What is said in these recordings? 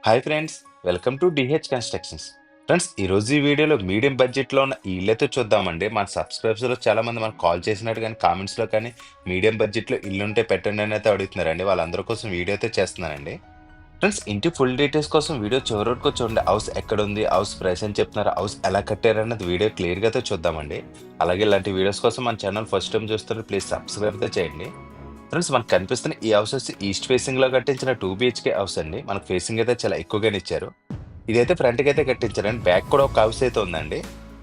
Hi friends, welcome to DH constructions. Friends, ఈరోజు ఈ వీడియోలో మీడియం బడ్జెట్లో ఉన్న ఈ ఇల్లైతే చూద్దామండి. మన సబ్స్క్రైబర్స్లో చాలామంది మనకు కాల్ చేసినట్టు కానీ కామెంట్స్లో కానీ మీడియం బడ్జెట్లో ఇల్లు ఉంటే పెట్టండి అని అయితే అడుగుతున్నారండి. వాళ్ళందరి కోసం వీడియో అయితే చేస్తున్నానండి. ఫ్రెండ్స్, ఇంటి ఫుల్ డీటెయిల్స్ కోసం వీడియో చివరి వరకు చూడండి. హౌస్ ఎక్కడ ఉంది, హౌస్ ప్రైస్ అని చెప్తున్నారు, హౌస్ ఎలా కట్టారు అన్నది వీడియో క్లియర్గా అయితే చూద్దామండి. అలాగే ఇలాంటి వీడియోస్ కోసం మన ఛానల్ ఫస్ట్ టైం చూస్తారు, ప్లీజ్ సబ్స్క్రైబ్ అయితే చేయండి. ఫ్రెండ్స్, మనకు కనిపిస్తున్న ఈ హౌస్ వచ్చి ఈస్ట్ ఫేసింగ్ లో కట్టించిన 2 BHK హౌస్ అండి. మనకు ఫేసింగ్ అయితే చాలా ఎక్కువగానే ఇచ్చారు. ఇదైతే ఫ్రంట్ కి అయితే కట్టించారండి. బ్యాక్ కూడా ఒక హౌస్ అయితే ఉందండి.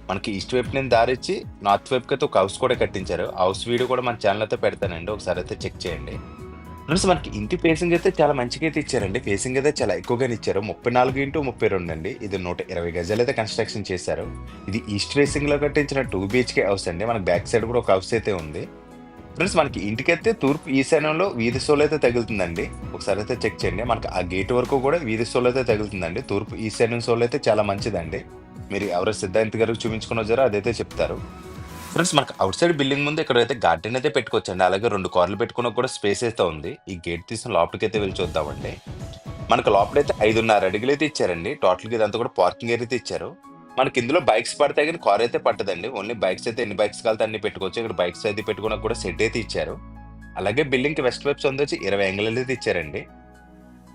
మనకి ఈస్ట్ వైపు నుంచి దారి ఇచ్చి నార్త్ వైపుకి అయితే ఒక హౌస్ కూడా కట్టించారు. హౌస్ వీడియో కూడా మన ఛానల్ అయితే పెడతానండి, ఒకసారి అయితే చెక్ చేయండి. ఫ్రెండ్స్, మనకి ఇంటి ఫేసింగ్ అయితే చాలా మంచిగా అయితే ఇచ్చారండి. ఫేసింగ్ అయితే చాలా ఎక్కువగానే ఇచ్చారు. 34x32 అండి. ఇది 120 గజాలు అయితే కన్స్ట్రక్షన్ చేశారు. ఇది ఈస్ట్ ఫేసింగ్ లో కట్టించిన 2 BHK హౌస్ అండి. మనకి బ్యాక్ సైడ్ కూడా ఒక హౌస్ అయితే ఉంది. ఫ్రెండ్స్, మనకి ఇంటికైతే తూర్పు ఈశాన్యంలో వీధి సోలు అయితే తగులుతుందండి. ఒకసారి అయితే చెక్ చేయండి. మనకి ఆ గేట్ వరకు కూడా వీధి సోలు అయితే తగులుతుందండి. తూర్పు ఈశాన్యం సోలు అయితే చాలా మంచిదండి. మీరు ఎవరో సిద్ధాంత్ గారికి చూపించుకుని వచ్చారో అదైతే చెప్తారు. ఫ్రెండ్స్, మనకి అవుట్ సైడ్ బిల్డింగ్ ముందు ఇక్కడైతే గార్డెన్ అయితే పెట్టుకోవచ్చండి. అలాగే 2 కార్లు పెట్టుకున్న కూడా స్పేస్ అయితే ఉంది. ఈ గేట్ తీసిన లోపలికి అయితే వెళ్ళి చూద్దామండి. మనకు లోపలైతే 5.5 అడుగులు అయితే ఇచ్చారండి. టోటల్గా ఇదంతా కూడా పార్కింగ్ ఏరియా అయితే ఇచ్చారు. మనకి ఇందులో బైక్స్ పడతాయి కానీ కార్ అయితే పట్టదండి. ఓన్లీ బైక్స్ అయితే ఎన్ని బైక్స్ కలితే అన్ని పెట్టుకోవచ్చు. ఇక్కడ బైక్స్ అయితే పెట్టుకున్నా కూడా సెట్ అయితే ఇచ్చారు. అలాగే బిల్డింగ్ కి వెస్ట్ వైపు వచ్చి 20 యాంగిల్ అయితే ఇచ్చారండి.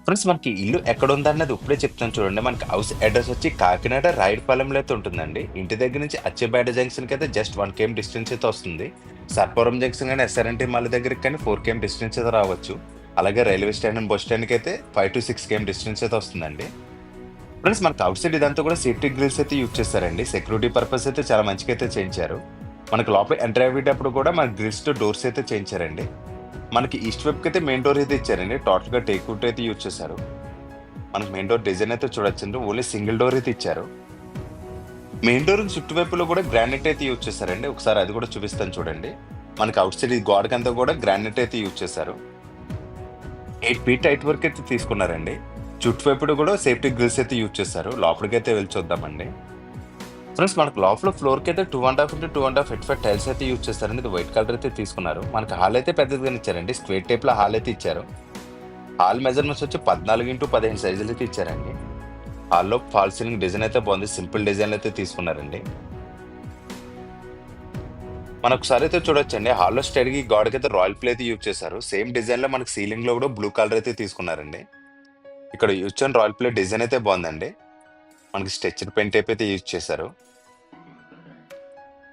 ఫ్రెండ్స్, మనకి ఇల్లు ఎక్కడ ఉందన్నది ఇప్పుడే చెప్తాను చూడండి. మనకి హౌస్ అడ్రస్ వచ్చి కాకినాడ రాయుడుపాలెంలో అయితే ఉంటుందండి. ఇంటి దగ్గర నుంచి అచ్చెబేట జంక్షన్ కి అయితే జస్ట్ 1 km డిస్టెన్స్ అయితే వస్తుంది. సర్పవరం జంక్షన్ కానీ SRNT మళ్ళీ దగ్గరికి కానీ 4 km డిస్టెన్స్ అయితే రావచ్చు. అలాగే రైల్వే స్టాండ్ అండ్ బస్ స్టాండ్కి అయితే 5 to 6 km డిస్టెన్స్ అయితే వస్తుందండి. ఫ్రెండ్స్, మనకి అవుట్ సైడ్ ఇదంతా కూడా సేఫ్టీ గ్రిల్స్ అయితే యూజ్ చేస్తారండి. సెక్యూరిటీ పర్పస్ అయితే చాలా మంచిగా అయితే చేయించారు. మనకి లోపల ఎంటర్ అయ్యేటప్పుడు కూడా మన గ్రిల్స్ తో డోర్స్ అయితే చేయించారండి. మనకి ఈస్ట్ వైపుకి అయితే మెయిన్ డోర్ అయితే ఇచ్చారండి. టోటల్ గా టేక్ వుడ్ అయితే యూజ్ చేశారు. మనకి మెయిన్ డోర్ డిజైన్ అయితే చూడొచ్చండి. ఓన్లీ సింగిల్ డోర్ అయితే ఇచ్చారు. మెయిన్ డోర్ చుట్టువైపులో కూడా గ్రానైట్ అయితే యూజ్ చేశారండి. ఒకసారి అది కూడా చూపిస్తాను చూడండి. మనకి అవుట్ సైడ్ ఈ గోడకంతా కూడా గ్రానైట్ అయితే యూజ్ చేశారు. 8 feet హైట్ వరకు అయితే తీసుకున్నారండి. చుట్టువైపు కూడా సేఫ్టీ గ్రిల్స్ అయితే యూజ్ చేస్తారు. లోపలికి అయితే వెళ్ళి చూద్దామండి. ఫ్రెండ్స్, మనకు లోపల ఫ్లోర్ కి అయితే 2.5 into 2.5 feet టైల్స్ అయితే యూజ్ చేస్తారండి. ఇది వైట్ కలర్ అయితే తీసుకున్నారు. మనకి హాల్ అయితే పెద్దదిగా ఇచ్చారండి. స్క్వేర్ టైప్ లో హాల్ అయితే ఇచ్చారు. హాల్ మెజర్మెంట్స్ వచ్చి 14x15 సైజులు అయితే ఇచ్చారండి. హాల్లో ఫాల్ సీలింగ్ డిజైన్ అయితే బాగుంది. సింపుల్ డిజైన్ అయితే తీసుకున్నారండి. మనకు ఒకసారి అయితే చూడొచ్చండి. హాల్లో స్టైడ్ కి గోడకైతే రాయల్ ప్లే అయితే యూజ్ చేశారు. సేమ్ డిజైన్ లో మనకి సీలింగ్ లో కూడా బ్లూ కలర్ అయితే తీసుకున్నారండి. ఇక్కడ use and royal play design అయితే బాగుందండి. మనకి స్ట్రెచర్ పెయింట్ టైప్ అయితే యూజ్ చేశారు.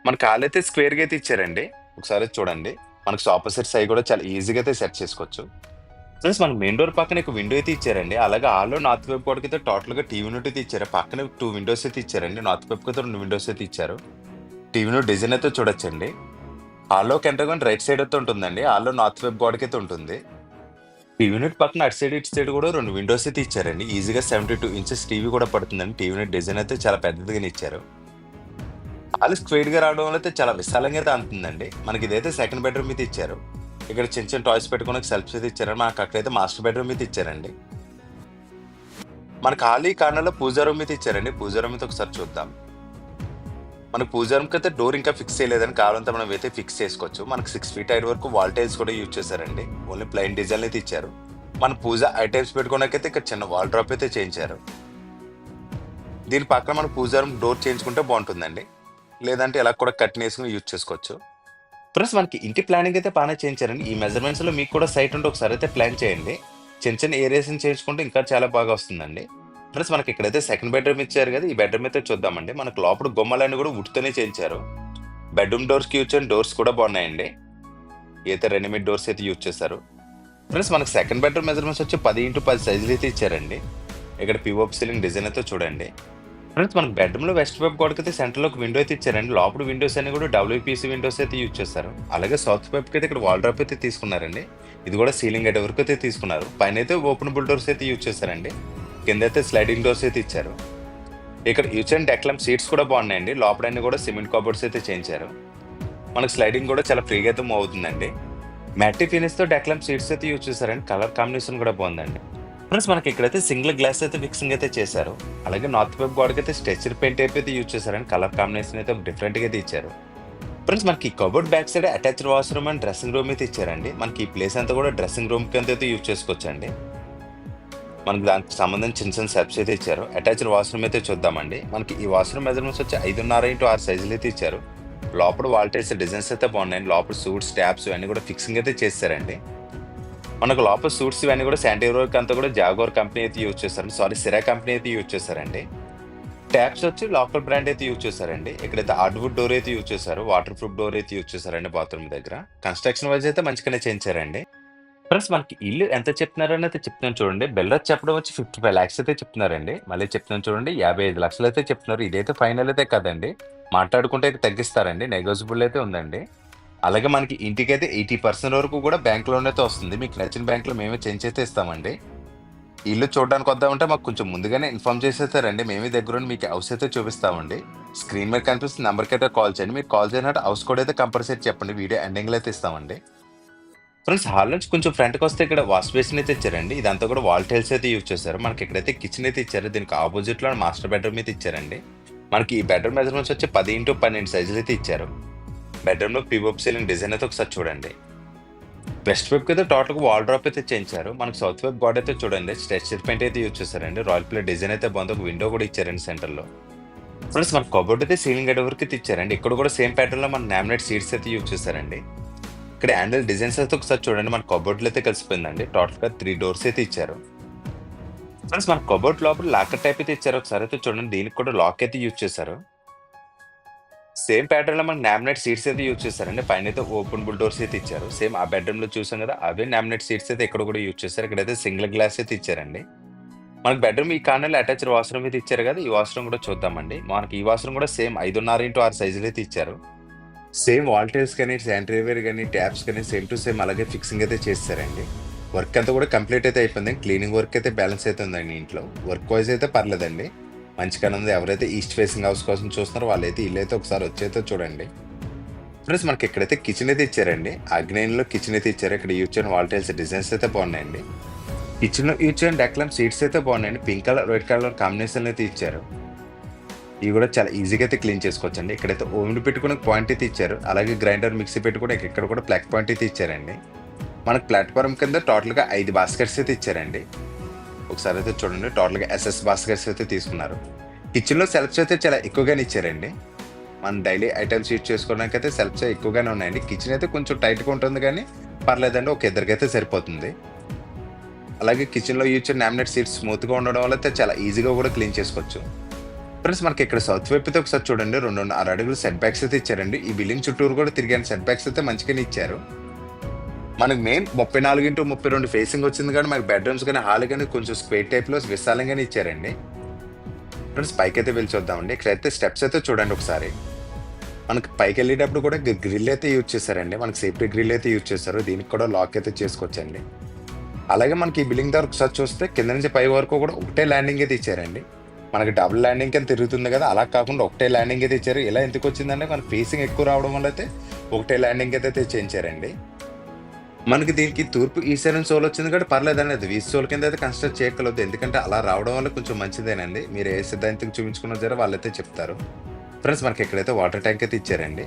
మనకి హాల్ అయితే స్క్వేర్ గా అయితే ఇచ్చారండి. ఒకసారి చూడండి. మనకి ఆపోజిట్ సైడ్ కూడా చాలా ఈజీగా అయితే సెట్ చేసుకోవచ్చు. ప్లస్ మనకి మెయిన్ డోర్ పక్కన ఒక విండో అయితే ఇచ్చారండి. అలాగే హాల్లో నార్త్ వైపు కూడా అయితే టోటల్ గా టీవీ యూనిట్ అయితే ఇచ్చారు. పక్కన 2 విండోస్ అయితే ఇచ్చారండి. నార్త్ వైపు అయితే 2 విండోస్ అయితే ఇచ్చారు. టీవీ యూనిట్ డిజైన్ అయితే చూడొచ్చండి. హాల్లో ఎంటర్ రైట్ సైడ్ అయితే ఉంటుందండి. హాల్లో నార్త్ వైపు గోడకి అయితే ఉంటుంది. టీవీ యూనిట్ పక్కన అటు సైడ్ ఇటు సైడ్ కూడా 2 విండోస్ అయితే ఇచ్చారండి. ఈజీగా 72 inches టీవీ కూడా పడుతుందండి. టీవీ యూనిట్ డిజైన్ అయితే చాలా పెద్దదిగానే ఇచ్చారు. హాల్ స్క్వేర్ గా రావడం వల్ల అయితే చాలా విశాలంగా అయితే అంటుందండి. మనకి ఇదైతే సెకండ్ బెడ్రూమ్ అయితే ఇచ్చారు. ఇక్కడ చిన్న చిన్న టాయ్స్ పెట్టుకునే సెల్ఫ్స్ అయితే ఇచ్చారు. మనకి అక్కడైతే మాస్టర్ బెడ్రూమ్ అయితే ఇచ్చారండి. మనకి హాల్ ఈ కార్నర్ లో పూజా రూమ్ అయితే ఇచ్చారండి. పూజా రూమ్ అయితే ఒకసారి చూద్దాం. మనకు పూజా రూమ్ కి అయితే డోర్ ఇంకా ఫిక్స్ చేయలేదని, కావాలంటే మనం అయితే ఫిక్స్ చేసుకోవచ్చు. మనకి 6 feet హైట్ వరకు వాల్ టైల్స్ కూడా యూజ్ చేశారండి. ఓన్లీ ప్లైన్ డిజైన్ అయితే ఇచ్చారు. మన పూజ ఐటమ్స్ పెట్టుకోవడానికైతే ఇక్కడ చిన్న వాల్ డ్రాప్ అయితే చేయించారు. దీని పక్కన మన పూజా రూమ్ డోర్ చేయించుకుంటే బాగుంటుందండి. లేదంటే ఇలా కూడా కట్టిన వేసుకుని యూజ్ చేసుకోవచ్చు. ప్లస్ మనకి ఇంటి ప్లానింగ్ అయితే బాగానే చేయించారండి. ఈ మెజర్మెంట్స్ లో మీకు కూడా సైట్ ఉంటే ఒకసారి అయితే ప్లాన్ చేయండి. చిన్న చిన్న ఏరియాస్ చేయించుకుంటే ఇంకా చాలా బాగా వస్తుందండి. ప్లస్ మనకి ఇక్కడైతే సెకండ్ బెడ్రూమ్ ఇచ్చారు కదా, ఈ బెడ్రూమ్ అయితే చూద్దామండి. మనకు లోపల గుమ్మలన్నీ కూడా వుడ్తోనే చేయించారు. బెడ్రూమ్ డోర్స్ కి యూజ్ డోర్స్ కూడా బాగున్నాయండి. అయితే రెడీమేడ్ డోర్స్ అయితే యూజ్ చేశారు. ప్లస్ మనకి సెకండ్ బెడ్రూమ్ మెజర్మెంట్స్ వచ్చి 10x10 సైజులు అయితే ఇచ్చారండి. ఇక్కడ పిఓపి సీలింగ్ డిజైన్ అయితే చూడండి. ఫ్రెండ్స్, మనకి బెడ్రూమ్ లో వెస్ట్ వైపు గోడకైతే సెంటర్ లో ఒక విండో అయితే ఇచ్చారండి. లోపల విండోస్ అన్ని కూడా WPC విండోస్ అయితే యూజ్ చేస్తారు. అలాగే సౌత్ వైపు అయితే ఇక్కడ వాల్ డ్రాప్ అయితే తీసుకున్నారండి. ఇది కూడా సీలింగ్ అయితే వరకు అయితే తీసుకున్నారు. పైన అయితే ఓపెనబుల్ డోర్స్ అయితే యూజ్ చేశారండి. కింద అయితే స్లైడింగ్ డోర్స్ అయితే ఇచ్చారు. ఇక్కడ యూజ్ అండ్ డెక్లమ్ సీట్స్ కూడా బాగున్నాయండి. లోపల అన్ని కూడా సిమెంట్ కబోర్డ్స్ అయితే చేయించారు. మనకి స్లైడింగ్ కూడా చాలా ఫ్రీగా అయితే మూవ్ అవుతుందండి. మ్యాటి ఫినిష్ తో డెక్లమ్ సీట్స్ అయితే యూజ్ చేశారండి. కలర్ కాంబినేషన్ కూడా బాగుందండి. ఫ్రెండ్స్, మనకి ఇక్కడైతే సింగిల్ గ్లాస్ అయితే ఫిక్సింగ్ అయితే చేశారు. అలాగే నార్త్ వైపు గోడకి అయితే స్ట్రెచర్ పెయింట్ అయితే యూజ్ చేశారండి. కలర్ కాంబినేషన్ అయితే డిఫరెంట్ గా అయితే ఇచ్చారు. ఫ్రెండ్స్, మనకి cupboard back side attached washroom and dressing room అయితే ఇచ్చారండి. మనకి ఈ ప్లేస్ అంతా కూడా డ్రెస్సింగ్ రూమ్ కింద అయితే యూజ్ చేసుకోవచ్చు అండి. మనకి దానికి సంబంధించి చిన్న చిన్న స్టెప్స్ అయితే ఇచ్చారు. అటాచ్డ్ వాష్‌రూమ్ అయితే చూద్దామండి. మనకి ఈ వాష్‌రూమ్ మెజర్‌మెంట్స్ వచ్చి 5.5x6 సైజులు అయితే ఇచ్చారు. లోపల వాల్ టైల్స్ డిజైన్స్ అయితే బాగున్నాయండి. లోపల సూట్స్, ట్యాప్స్ ఇవన్నీ కూడా ఫిక్సింగ్ అయితే చేశారండి. మనకు లోపల సూట్స్ ఇవన్నీ కూడా శానిటరీ వర్క్ అంతా కూడా జాగ్వార్ కంపెనీ అయితే యూజ్ చేశారండి. సారీ, సిరా కంపెనీ అయితే యూజ్ చేశారండి. ట్యాప్స్ వచ్చి లోకల్ బ్రాండ్ అయితే యూజ్ చేశారండి. ఇక్కడైతే హార్డ్‌వుడ్ డోర్ అయితే యూజ్ చేశారు. వాటర్ ప్రూఫ్ డోర్ అయితే యూజ్ చేశారండి బాత్రూమ్ దగ్గర. కన్‌స్ట్రక్షన్ వైస్ అయితే మంచిగానే చేయించారండి. ఫ్రెండ్స్ మనకి ఇల్లు ఎంత చెప్తున్నారని అయితే చెప్తున్నాను చూడండి. బిల్డర్ చెప్పడం వచ్చి 55 లాక్స్ అయితే చెప్తున్నారండి. మళ్ళీ చెప్తున్నాను చూడండి, 55 లక్షలు అయితే చెప్తున్నారు. ఇదైతే ఫైనల్ అయితే కాదండి. మాట్లాడుకుంటే అయితే తగ్గిస్తారండి. నెగోషియబుల్ అయితే ఉందండి. అలాగే మనకి ఇంటికైతే 80% వరకు కూడా బ్యాంక్ లోన్ అయితే వస్తుంది. మీకు నచ్చిన బ్యాంక్‌లో మేమే చేంజ్ అయితే ఇస్తామండి. ఇల్లు చూడడానికి వద్దామంటే మాకు కొంచెం ముందుగానే ఇన్ఫార్మ్ చేసేస్తారండి. మేమే దగ్గరుండి మీకు హౌస్ అయితే చూపిస్తామండి. స్క్రీన్ మీద కనిపిస్తున్న నంబర్‌కి అయితే కాల్ చేయండి. మీరు కాల్ చేయనట్టు హౌస్ కోడ్ అయితే కంపల్సరీ చెప్పండి. వీడియో ఎండింగ్‌లో అయితే ఇస్తామండి. ఫ్రెండ్స్ హాల్ నుంచి కొంచెం ఫ్రంట్‌కి వస్తే ఇక్కడ వాష్ బేసిన్ అయితే ఇచ్చారండి. ఇదంతా కూడా వాల్ టైల్స్ అయితే యూజ్ చేశారు. మనకి ఇక్కడైతే కిచెన్ అయితే ఇచ్చారు. దీనికి ఆపోజిట్‌లో మాస్టర్ బెడ్‌రూమ్ అయితే ఇచ్చారండి. మనకి ఈ బెడ్‌రూమ్ మెజర్‌మెంట్స్ వచ్చి 10x12 సైజులు అయితే ఇచ్చారు. బెడ్‌రూమ్‌లో పీఓపీ సీలింగ్ డిజైన్ అయితే ఒకసారి చూడండి. వెస్ట్ వైపుకి అయితే టోటల్‌గా వాల్ డ్రాప్ అయితే చేయించారు. మనకి సౌత్ వైపు గోడ అయితే చూడండి స్ట్రెచర్ పెయింట్ అయితే యూజ్ చేశారండి. రాయల్ ప్లే డిజైన్ అయితే బాగుంది. ఒక విండో కూడా ఇచ్చారండి సెంటర్‌లో. ఫ్రెండ్స్ మన కబోర్డ్ అయితే సీలింగ్ గేట్ వరకు అయితే ఇచ్చారండి. ఇక్కడ కూడా సేమ్ ప్యాటర్న్‌లో మన లామినేట్ షీట్స్ అయితే యూజ్ చేశారండి. ఇక్కడ హ్యాండిల్ డిజైన్స్ అయితే ఒకసారి చూడండి. మన కబోర్డ్‌లో అయితే కలిసిపోయిందండి. టోటల్‌గా 3 డోర్స్ అయితే ఇచ్చారు. ఫ్రెండ్స్ మన కబోర్డ్ లోపల లాకర్ టైప్ అయితే ఇచ్చారు. ఒకసారి అయితే చూడండి. దీనికి కూడా లాక్ అయితే యూజ్ చేశారు. సేమ్ ప్యాటర్న్‌లో మనకి లామినేట్ షీట్స్ అయితే యూజ్ చేశారండి. పైనైతే ఓపెనబుల్ డోర్స్ అయితే ఇచ్చారు. సేమ్ ఆ బెడ్‌రూమ్‌లో చూసాం కదా! అవే లామినేట్ షీట్స్ అయితే ఇక్కడ కూడా యూజ్ చేశారు. ఇక్కడైతే సింగిల్ గ్లాస్ అయితే ఇచ్చారండి. మనకి బెడ్‌రూమ్ ఈ కార్నర్‌లో అటాచ్డ్ వాష్‌రూమ్ అయితే ఇచ్చారు కదా! ఈ వాష్‌రూమ్ కూడా చూద్దామండి. మనకి ఈ వాష్‌రూమ్ కూడా సేమ్ 5.5x6 సైజులో అయితే ఇచ్చారు. సేమ్ వాల్ టైల్స్ కానీ, శానిటరీ వేర్ గానీ, ట్యాప్స్ కానీ సేమ్ టు సేమ్ అలాగే ఫిక్సింగ్ అయితే చేసేసారండి. వర్క్ అంతా కూడా కంప్లీట్ అయితే అయిపోయింది. క్లీనింగ్ వర్క్ అయితే బ్యాలెన్స్ అయితే ఉందండి ఇంట్లో. వర్క్ వైస్ అయితే పర్లేదండి. మంచిగానే ఉంది. ఎవరైతే ఈస్ట్ ఫేసింగ్ హౌస్ కోసం చూస్తున్నారో వాళ్ళైతే ఇల్లైతే ఒకసారి వచ్చైతే చూడండి. ఫ్రెండ్స్ మనకి ఇక్కడైతే కిచెన్ అయితే ఇచ్చారండి. ఆగ్నేయంలో కిచెన్ అయితే ఇచ్చారు. ఇక్కడ యూజ్ చేయని వాల్ టైల్స్ డిజైన్స్ అయితే బాగున్నాయండి. కిచెన్‌లో యూజ్ చేయని డెక్లమ్ సీట్స్ అయితే బాగున్నాయండి. పింక్ కలర్, రెడ్ కలర్ కాంబినేషన్‌లో అయితే ఇచ్చారు. ఇవి కూడా చాలా ఈజీగా అయితే క్లీన్ చేసుకోవచ్చండి. ఇక్కడైతే ఓవెన్ పెట్టుకునే పాయింట్ అయితే ఇచ్చారు. అలాగే గ్రైండర్, మిక్సీ పెట్టుకోవడానికి ఇక్కడ కూడా ప్లగ్ పాయింట్ అయితే ఇచ్చారండి. మనకు ప్లాట్‌ఫార్మ్ కింద టోటల్‌గా 5 బాస్కెట్స్ అయితే ఇచ్చారండి. ఒకసారి అయితే చూడండి. టోటల్‌గా ఎస్ఎస్ బాస్కెట్స్ అయితే తీసుకున్నారు. కిచెన్‌లో సెల్ఫ్స్ అయితే చాలా ఎక్కువగానే ఇచ్చారండి. మనం డైలీ ఐటెమ్స్ యూజ్ చేసుకోవడానికి అయితే సెల్ఫ్స్ ఎక్కువగానే ఉన్నాయండి. కిచెన్ అయితే కొంచెం టైట్‌గా ఉంటుంది కానీ పర్లేదండి. ఒక ఇద్దరికైతే సరిపోతుంది. అలాగే కిచెన్‌లో యూజ్ చేసిన లామినేట్ షీట్స్ స్మూత్‌గా ఉండడం వల్ల అయితే చాలా ఈజీగా కూడా క్లీన్ చేసుకోవచ్చు. ఫ్రెండ్స్ మనకి ఇక్కడ సౌత్ వైపు అయితే ఒకసారి చూడండి. 2.5 అడుగులు సెట్ బ్యాక్స్ అయితే ఇచ్చారండి. ఈ బిల్డింగ్ చుట్టూరు కూడా తిరిగాను. సెట్ బ్యాక్స్ అయితే మంచిగానే ఇచ్చారు. మనకి మెయిన్ 34x32 ఫేసింగ్ వచ్చింది కానీ మనకి బెడ్రూమ్స్ కానీ, హాల్ కానీ కొంచెం స్క్వేర్ టైప్‌లో విశాలంగానే ఇచ్చారండి. ఫ్రెండ్స్ పైకైతే వెళ్ళి చూద్దామండి. ఇక్కడైతే స్టెప్స్ అయితే చూడండి ఒకసారి. మనకి పైకెళ్ళేటప్పుడు కూడా గ్రిల్ అయితే యూజ్ చేశారండి. మనకి సేఫ్టీ గ్రిల్ అయితే యూజ్ చేశారు. దీనికి కూడా లాక్ అయితే చేసుకోవచ్చండి. అలాగే మనకి ఈ బిల్డింగ్ దగ్గర ఒకసారి చూస్తే కింద నుంచి పై వరకు కూడా ఒకటే ల్యాండింగ్ అయితే ఇచ్చారండి. మనకి డబుల్ ల్యాండింగ్ కింద తిరుగుతుంది కదా! అలా కాకుండా ఒకటే ల్యాండింగ్ అయితే ఇచ్చారు. ఇలా ఎందుకు వచ్చిందంటే మనకి ఫేసింగ్ ఎక్కువ రావడం వల్ల అయితే ఒకటే ల్యాండింగ్ అయితే చేయించారండి. మనకి దీనికి తూర్పు ఈశాన్యం సోల్ వచ్చింది కాబట్టి పర్లేదండి. అది ఈస్ట్ సోల్ కింద అయితే కన్సిడర్ చేయగలదు. ఎందుకంటే అలా రావడం వల్ల కొంచెం మంచిదేనండి. మీరు ఏ సిద్ధాంతం చూపించుకున్నా సరే వాళ్ళైతే చెప్తారు. ఫ్రెండ్స్ మనకి ఇక్కడైతే వాటర్ ట్యాంక్ అయితే ఇచ్చారండి.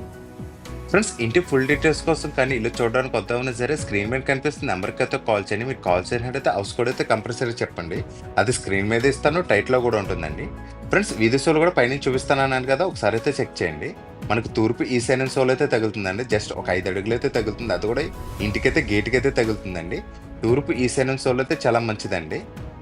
ఫ్రెండ్స్ ఇంటి ఫుల్ డీటెయిల్స్ కోసం కానీ ఇల్లు చూడడానికి వద్దామన్నా సరే స్క్రీన్ మీద కనిపిస్తున్న నెంబర్కి అయితే కాల్ చేయండి. మీరు కాల్ చేసినట్టయితే హౌస్ కోడ్ అయితే కంపల్సరీ చెప్పండి. అది స్క్రీన్ మీద ఇస్తాను, టైట్లో కూడా ఉంటుందండి. ఫ్రెండ్స్ వీధి సోల్ కూడా పైన చూపిస్తానన్నాను కదా! ఒకసారి అయితే చెక్ చేయండి. మనకు తూర్పు ఈశాన్యం సోల్ అయితే తగులుతుందండి. జస్ట్ ఒక 5 అడుగులు అయితే తగులుతుంది. అది కూడా ఇంటికైతే గేట్కి అయితే తగులుతుందండి. తూర్పు ఈశాన్యం సోల్ అయితే చాలా మంచిదండి.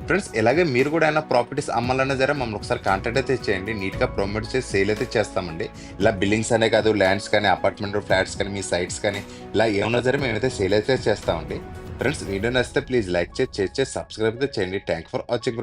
ఫ్రెండ్స్ ఇలాగే మీరు కూడా ఏమైనా ప్రాపర్టీస్ అమ్మాలన్నా సరే మమ్మల్ని ఒకసారి కాంటాక్ట్ అయితే చేయండి. నీట్‌గా ప్రమోట్ చేసి సేల్ అయితే చేస్తామండి. ఇలా బిల్డింగ్స్ అనే కాదు, ల్యాండ్స్ కానీ, అపార్ట్మెంట్ ఫ్లాట్స్ కానీ, మీ సైట్స్ కానీ ఇలా ఏమన్నా సరే మేమైతే సేల్ అయితే చేస్తామండి. ఫ్రెండ్స్ వీడియో నచ్చితే ప్లీజ్ లైక్ చేసి, షేర్ చేసి, సబ్స్క్రైబ్ అయితే చేయండి. Thank for watching.